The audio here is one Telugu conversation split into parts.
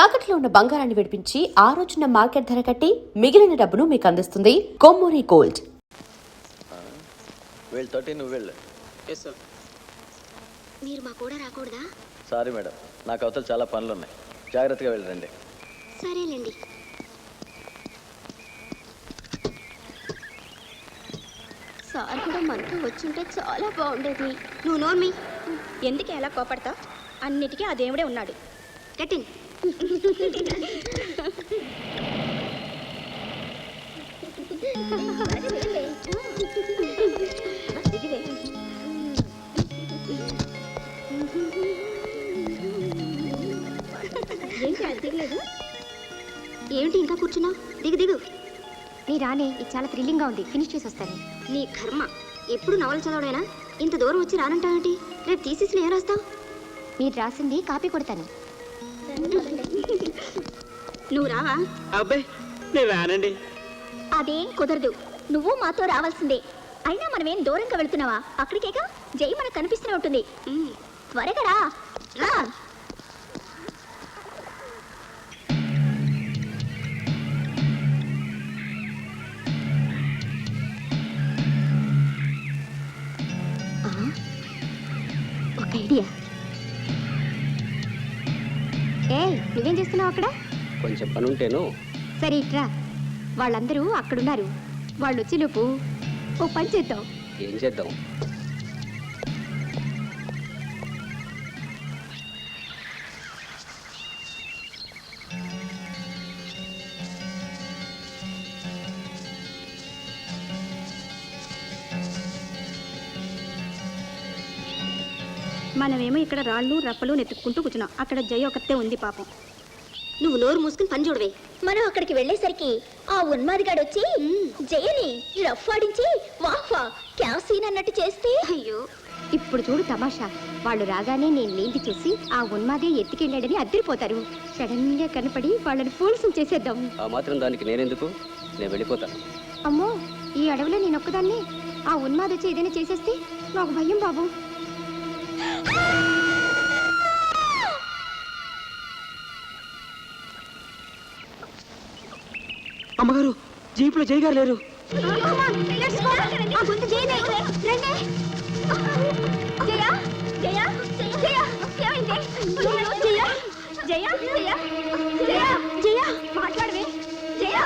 తాకట్లో ఉన్న బంగారాన్ని విడిపించి ఆ రోజున మార్కెట్ ధర కట్టి మిగిలిన డబ్బును మీకు అందిస్తుంది కొమ్మూరి గోల్డ్. మీరు మా కూడా రాకూడదా? సారీ మేడం, నాకు అవతల చాలా పనులు ఉన్నాయి. జాగ్రత్తగా వెళ్ళండి. సరేలేండి. సార్ కూడా మనతో వచ్చుంటే చాలా బాగుండేది. నువ్వు నోర్మి. ఎందుకు ఎలా కోపడతావు? అన్నిటికీ ఆ దేవుడే ఉన్నాడు. కట్టిన్. ఏమిటి ఇంకా కూర్చున్నావు? దిగు దిగు. నీ రానే, ఇది చాలా థ్రిల్లింగ్గా ఉంది. ఫినిష్ చేసి వస్తాను. నీ కర్మ. ఎప్పుడు నవలు చదవడైనా ఇంత దూరం వచ్చి రానంటావేంటి? రేపు థీసిస్లో ఏం రాస్తావు? మీరు రాసింది కాపీ కొడతాను. నువ్వు రావా? అబ్బాయి నేను రానండి. అదేం కుదరదు. నువ్వు మాతో రావాల్సిందే. అయినా మనమేం దూరంగా వెళ్తున్నావా? అక్కడికేగా జై మనకు కనిపిస్తూనే ఉంటుంది. త్వరగా రా. రా. ఒక ఐడియా. నువ్వేం చేస్తున్నావు అక్కడ? కొంచెం పని ఉంటేను. సరే ఇట్రా. వాళ్ళందరూ అక్కడున్నారు. వాళ్ళు వచ్చేలోపు ఓ పని చేద్దాం. ఏం చేద్దాం? మనమేమో ఇక్కడ రాళ్ళు రప్పలు నెత్తుక్కుంటూ కూర్చున్నాం. అక్కడ జై ఒకతే ఉంది పాపం. నువ్వు నోరు మూసుకుని పని చూడవే. మనం అక్కడికి వెళ్ళేసరికి ఆ ఉన్మాదిగాడు వచ్చి జయని రఫ్ ఆడించి వాహ్వా క్యాసీన్ అన్నట్టు చేస్తే, అయ్యో ఇప్పుడు చూడు తమాషా. వాళ్ళు రాగానే నేను లేంది చూసి ఆ ఉన్మాదే ఎత్తుకెళ్ళాడని అద్దరిపోతారు. సడన్ గా కనపడి వాళ్ళని ఫోల్స్ చేసేద్దాం. ఆ మాత్రం దానికి నేనెందుకు? నేను వెళ్ళిపోతాను. అమ్మో, ఈ అడవిలో నేను ఒక్కదాన్ని. ఆ ఉన్మాద వచ్చి ఏదైనా చేసేస్తే నాకు భయం బాబు. అమ్మగారు, జీపులో జై గారు లేరు. మాట్లాడవే జయ.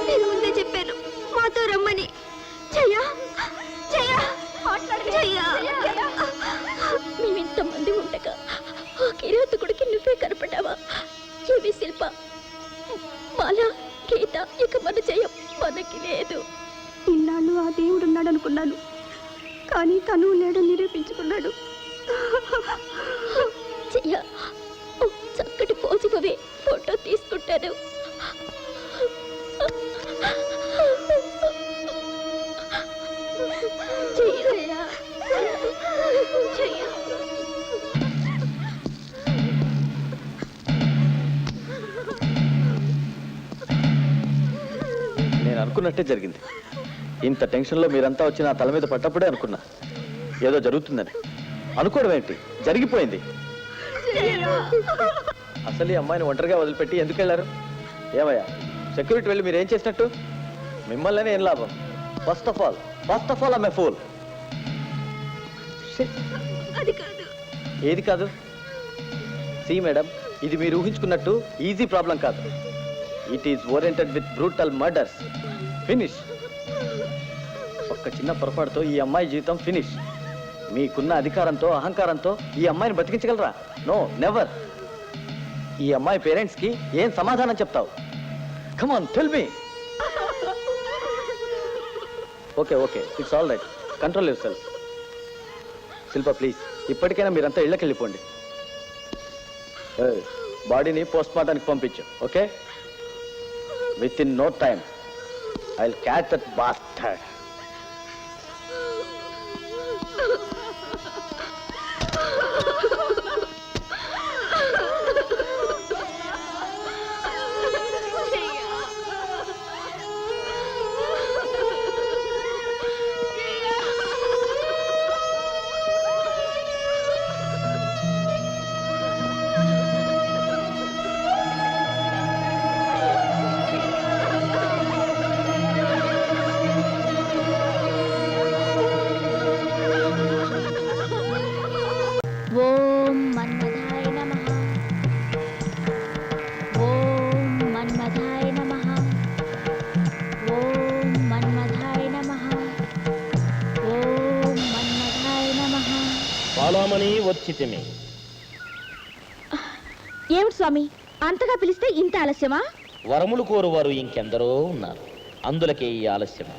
నేను ముందే చెప్పాను మాతో రమ్మని. జయ మేమింతమంది ఉండగా ఆ కిరాతకుడికి నువ్వే కనపడ్డావా? ఏమి శిల్ప, మాల, గీత, ఇక మన జయం మనకి లేదు. ఇన్నాళ్ళు ఆ దేవుడు ఉన్నాడు అనుకున్నాను, కానీ తను లేడని నిరూపించుకున్నాడు. జయ, చక్కటి పోజివే ఫోటో తీసుకుంటాను. నేను అనుకున్నట్టే జరిగింది. ఇంత టెన్షన్లో మీరంతా వచ్చి నా తల మీద పడ్డప్పుడే అనుకున్నా ఏదో జరుగుతుందని. అనుకోవడం ఏంటి, జరిగిపోయింది. అసలు ఈ అమ్మాయిని ఒంటరిగా వదిలిపెట్టి ఎందుకు వెళ్ళారు? ఏమయ్యా సెక్యూరిటీ వెళ్ళి మీరు ఏం చేసినట్టు? మిమ్మల్ని ఏం లాభం? First of all I'm a pool. ఏది కాదు? సి మేడం, ఇది మీరు ఊహించుకున్నట్టు ఈజీ ప్రాబ్లం కాదు. It is oriented with brutal murders. Finish. ఒక్క చిన్న పొరపాటుతో ఈ అమ్మాయి జీవితం ఫినిష్. మీకున్న అధికారంతో, అహంకారంతో ఈ అమ్మాయిని బతికించగలరా? No, never. ఈ అమ్మాయి పేరెంట్స్కి ఏం సమాధానం చెప్తావు? Come on, tell me. Okay, it's all right. Control yourself. Shilpa please, ఇప్పటికైనా మీరంతా ఇళ్ళకి వెళ్ళిపోండి. బాడీని పోస్ట్ మార్టానికి పంపించు. Okay, within no time I will catch that bastard. రమ్మని వచ్చితిమి. ఏమిటి స్వామి అంతగా పిలిస్తే ఇంత ఆలస్యమా? వరములు కోరువారు ఇంకెందరో ఉన్నారు, అందులకే ఈ ఆలస్యం.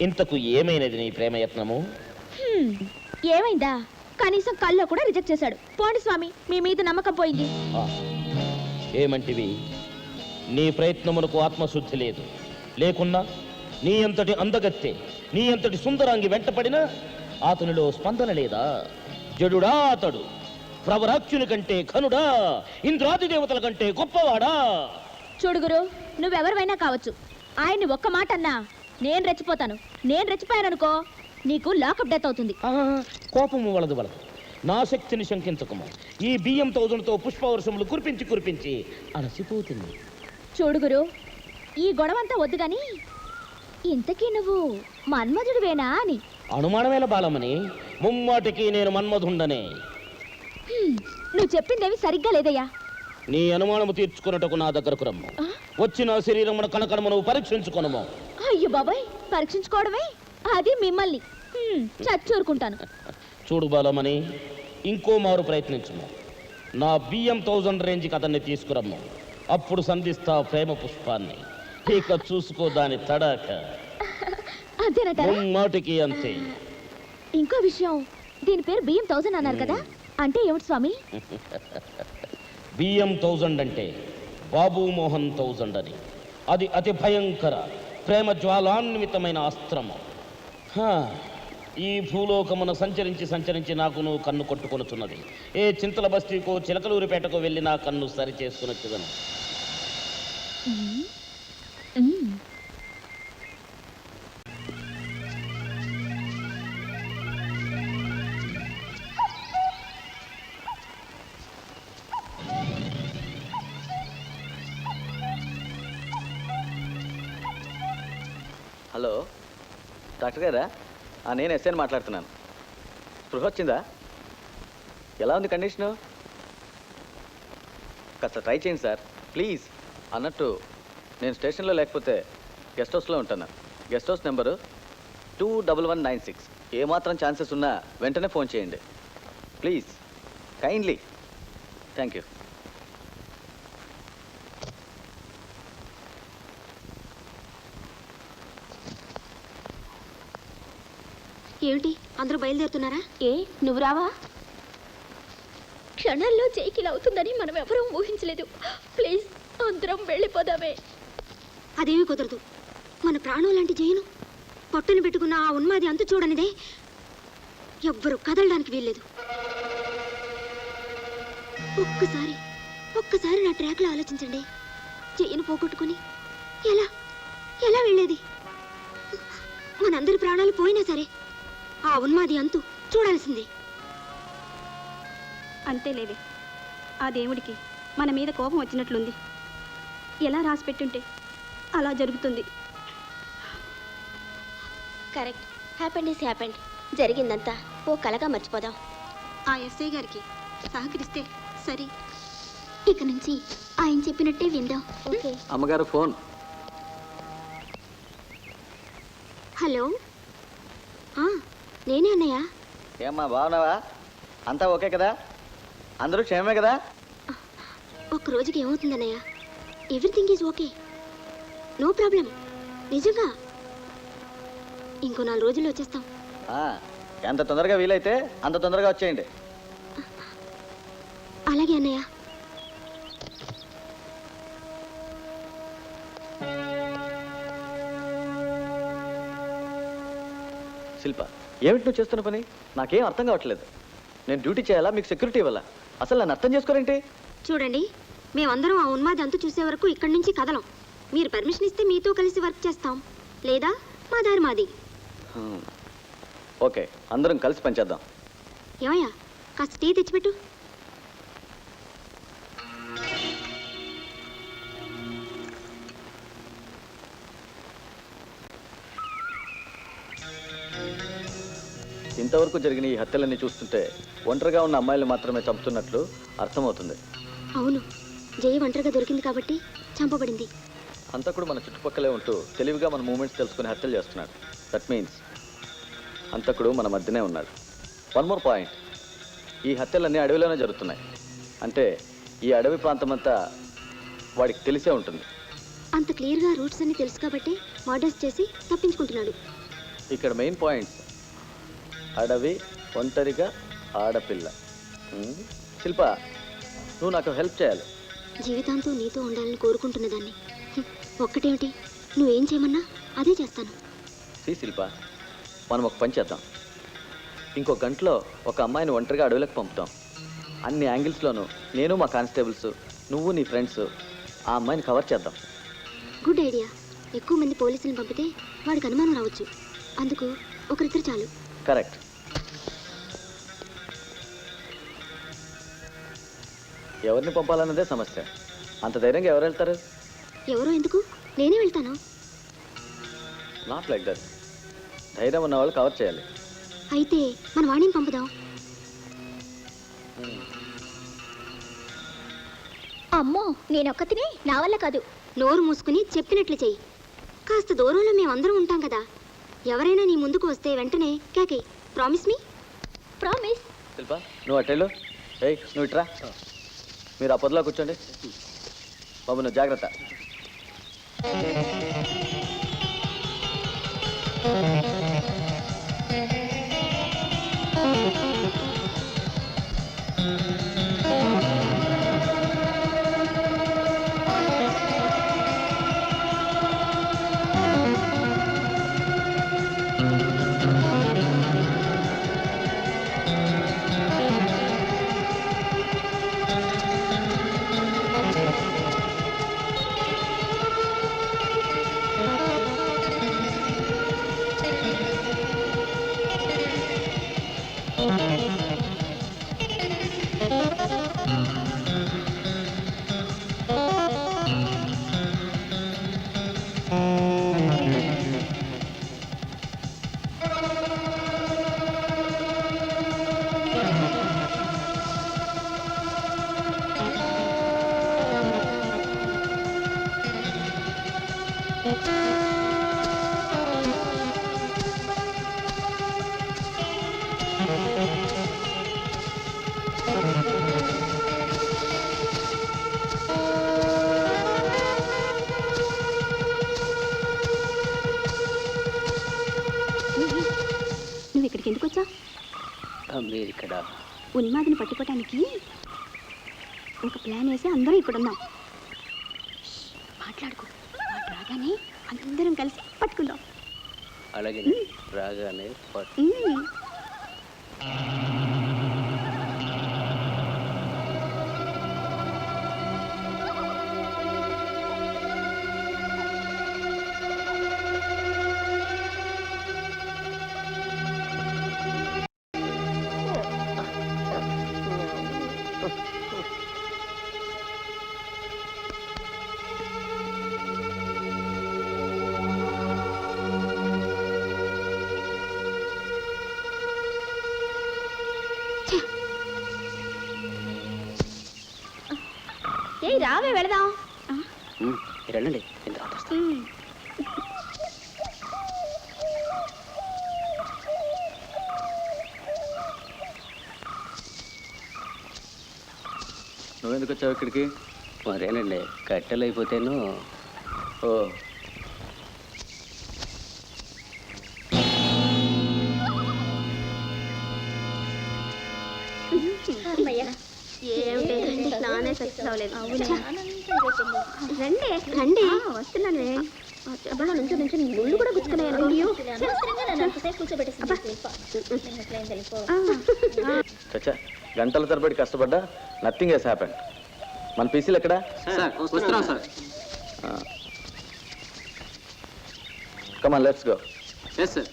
ఇంతకు ఏమైనది నీ ప్రేమయత్నము? ఏమైందా? కనీసం కల్లో కూడా రిజెక్ట్ చేశాడు. పోండి స్వామి, మీ మీద నమ్మకం పోయింది. ఏమంటివి? నీ ప్రయత్నమునకు ఆత్మశుద్ధి లేదు. లేకున్నా నీ అంతటి అందగత్తె, నీ అంతటి సుందరాంగి వెంటపడినా అతనిలో స్పందన లేదా? జడుడా అతడు? ప్రవరాక్షుని కంటే ఘనుడా? ఇంద్రాది దేవతల కంటే గొప్పవాడా? చూడుగురు, నువ్వెవరివైనా కావచ్చు, ఆయన్ని ఒక్క మాట అన్నా నేను రెచ్చిపోతాను. నేను రెచ్చిపోయాననుకో నీకు లాకప్ డెత్ అవుతుంది. కోపము వలదు వలదు, నా శక్తిని శంకించకము. ఈ బియ్యం తౌజులతో పుష్పవర్షములు కురిపించి కురిపించి అలసిపోతుంది. చూడుగురు, ఈ గొడవంతా వద్దు గాని ఇంతకీ నువ్వు మన్మధుడివేనా అని. అనుమానమేల బాలమని, ముమ్మాటికి నేను మన్మధుండనే. నువ్వు చెప్పిందేమి సరిగ్గా లేదయ్యా. నీ అనుమానము తీర్చుకున్నటకు నా దగ్గరకు రమ్ము. వచ్చిన శరీరమున కనకనమును పరీక్షించుకొనుము. అయ్యో బాబాయ్, పరీక్షించుకోవడమే అది మిమ్మల్ని చచ్చూరుకుంటాను. చూడు బాలమని, ఇంకో మారు ప్రయత్నించుము. నా బియ్యం 1000 రేంజ్కి అతన్ని తీసుకురమ్ము. అప్పుడు సంధిస్తా ప్రేమ పుష్పాన్ని. ఇక చూసుకో దాని తడాక. అంతేనటారా? మాటికి అంతే. ఇంకో విషయం, దీని పేరు బియ్యం 1000 అన్నారు కదా, అంటే ఏమిటి స్వామి? బియ్యం 1000 అంటే బాబు మోహన్ 1000 అని. అది అతి భయంకర ప్రేమ జ్వాలాన్వితమైన అస్త్రము. ఈ భూలోకమున సంచరించి సంచరించి నాకు నువ్వు కన్ను కొట్టుకొనుచున్నది. ఏ చింతల బస్తీకో చిలకలూరిపేటకు వెళ్ళి నా కన్ను సరి చేసుకుని వచ్చేదను. హలో డాక్టర్ గారా? నేను ఎస్ఐని మాట్లాడుతున్నాను. స్పృహ వచ్చిందా? ఎలా ఉంది కండిషను? కాస్త ట్రై చేయండి సార్ ప్లీజ్. అన్నట్టు నేను స్టేషన్లో లేకపోతే గెస్ట్ హౌస్లో ఉంటాను. Guest house number 21196. ఏమాత్రం ఛాన్సెస్ ఉన్నా వెంటనే ఫోన్ చేయండి ప్లీజ్, కైండ్లీ. Thank you. ఏమిటి అందరూ బయలుదేరుతున్నారా? ఏ నువ్వు రావా? క్షణాల్లో జైకిల్ అవుతుందని మనం ఎవరూ ఊహించలేదు. ప్లీజ్ అందరం వెళ్ళిపోదామే. అదేమీ కుదరదు. మన ప్రాణం లాంటి జైను పట్టును పెట్టుకున్న ఆ ఉన్మాది అంతు చూడనిదే. ఎవ్వరూ కదలడానికి వీల్లేదు. ఒక్కసారి నా ట్రాక్లో ఆలోచించండి. జైను పోగొట్టుకుని ఎలా ఎలా వెళ్ళేది? మనందరి ప్రాణాలు పోయినా సరే ఆ ఉన్మాది అంతు చూడాల్సిందే. అంతేలేవే, ఆ దేవుడికి మన మీద కోపం వచ్చినట్లుంది. ఎలా రాసి పెట్టుంటే అలా జరుగుతుంది. కరెక్ట్. Happened is happened. జరిగిందంతా ఓ కలగా మర్చిపోదాం. ఆ ఎస్ఐ గారికి సహకరిస్తే సరే. ఇక నుంచి ఆయన చెప్పినట్టే విందాం. ఓకే. అమ్మగారు ఫోన్. హలో, నేనే అన్నయ్య. ఏమ్మా బాగున్నావా? అంతా ఓకే కదా? అందరూ క్షేమమే కదా? ఒక్క రోజుకి ఏమవుతుందన్నయ్య? Everything is okay, no problem. నిజంగా ఇంకో 4 రోజుల్లో వచ్చేస్తాం. ఎంత తొందరగా వీలైతే అంత తొందరగా వచ్చేయండి. అలాగే అన్నయ్య. శిల్ప, ఏమిటి నువ్వు చేస్తున్న పని? నాకేం అర్థం కావట్లేదు. నేను డ్యూటీ చేయాలా, మీకు సెక్యూరిటీ ఇవ్వాలా? అసలు నన్ను అర్థం చేసుకోరేంటి? చూడండి, మేమందరం ఆ ఉన్మాది అంతు చూసే వరకు ఇక్కడి నుంచి కదలం. మీరు పర్మిషన్ ఇస్తే మీతో కలిసి వర్క్ చేస్తాం, లేదా మా దారి మాది. ఓకే, అందరం కలిసి పనిచేద్దాం. ఏమయ్యా, కాస్త టీ తెచ్చిపెట్టు. ఇంతవరకు జరిగిన ఈ హత్యలన్నీ చూస్తుంటే ఒంటరిగా ఉన్న అమ్మాయిలు మాత్రమే చంపుతున్నట్లు అర్థమవుతుంది. అవును, జయ ఒంటరిగా దొరికింది కాబట్టి చంపబడింది. హంతకుడు మన చుట్టుపక్కలే ఉంటూ తెలివిగా మన మూమెంట్స్ తెలుసుకుని హత్యలు చేస్తున్నాడు. దట్ మీన్స్ హంతకుడు మన మధ్యనే ఉన్నాడు. వన్ మోర్ పాయింట్, ఈ హత్యలన్నీ అడవిలోనే జరుగుతున్నాయి. అంటే ఈ అడవి ప్రాంతం అంతా వాడికి తెలిసే ఉంటుంది. అంత క్లియర్గా రూట్స్ అన్ని తెలుసు కాబట్టి మర్డర్స్ చేసి తప్పించుకుంటున్నాడు. ఇక్కడ మెయిన్ పాయింట్స్: అడవి, ఒంటరిగా, ఆడపిల్ల. శిల్ప, నువ్వు నాకు హెల్ప్ చేయాలి. జీవితాంతం నీతో ఉండాలని కోరుకుంటున్న దాన్ని ఒక్కటేమిటి, నువ్వేం చేయమన్నా అదే చేస్తాను. శిల్ప, మనం ఒక పని చేద్దాం. ఇంకో గంటలో ఒక అమ్మాయిని ఒంటరిగా అడవులకు పంపుతాం. అన్ని యాంగిల్స్లోనూ నేను, మా కానిస్టేబుల్స్, నువ్వు, నీ ఫ్రెండ్స్ ఆ అమ్మాయిని కవర్ చేద్దాం. Good idea. ఎక్కువ మంది పోలీసులను పంపితే వాడికి అనుమానం రావచ్చు. అందుకు ఒకరిద్దరు చాలు. కరెక్ట్. ఎవరిని పంపాలన్నదే సమస్య. అంత ధైర్యంగా ఎవరు వెళ్తారు? ఎవరో ఎందుకు, నేనే వెళ్తాను. Not like that. ధైర్యం ఉన్న వాళ్ళు కవర్ చేయాలి. అయితే మన వాణిని పంపుదాం. అమ్మో నేనొక్కతినే, నా వల్ల కాదు. నోరు మూసుకుని చెప్పినట్లు చెయ్యి. కాస్త దూరంలో మేమందరం ఉంటాం కదా. ఎవరైనా నీ ముందుకు వస్తే వెంటనే కేకై. ప్రామిస్ మీ? ప్రామిస్. శిల్ప, నువ్వు అట్టేళ్ళు. ఏయ్, నువ్వు ఇట్రా. మీరు ఆ పొదలో కూర్చోండి. బాబు, నువ్వు జాగ్రత్త. నువ్వు ఇక్కడికి ఎందుకు వచ్చా? మీరు ఇక్కడ ఉన్మాదిని పట్టుకోవటానికి ఒక ప్లాన్ వేసి అందరూ ఇక్కడున్నాం. మాట్లాడుకో. వాడు రాగానే అందరం కలిసి పట్టుకుందాం. అలాగే రాగానే ఏ రావే వెళదాం. మీరు వెళ్ళండి, నేను తర్వాత వస్తాను. నువ్వెందుకు వచ్చావు ఇక్కడికి? మరేనండి, కట్టెలు అయిపోతేను. ఓ, రండి రండి, వస్తున్నాను. నుంచి ముళ్ళు కూడా గుచ్చుకున్నాయి. చచ్చా, గంటల తరబడి కష్టపడ్డా నథింగ్ హెస్ హ్యాపెండ్. మన పీసీలు ఎక్కడా? వస్తున్నాం sir. Come on, let's go. Yes sir.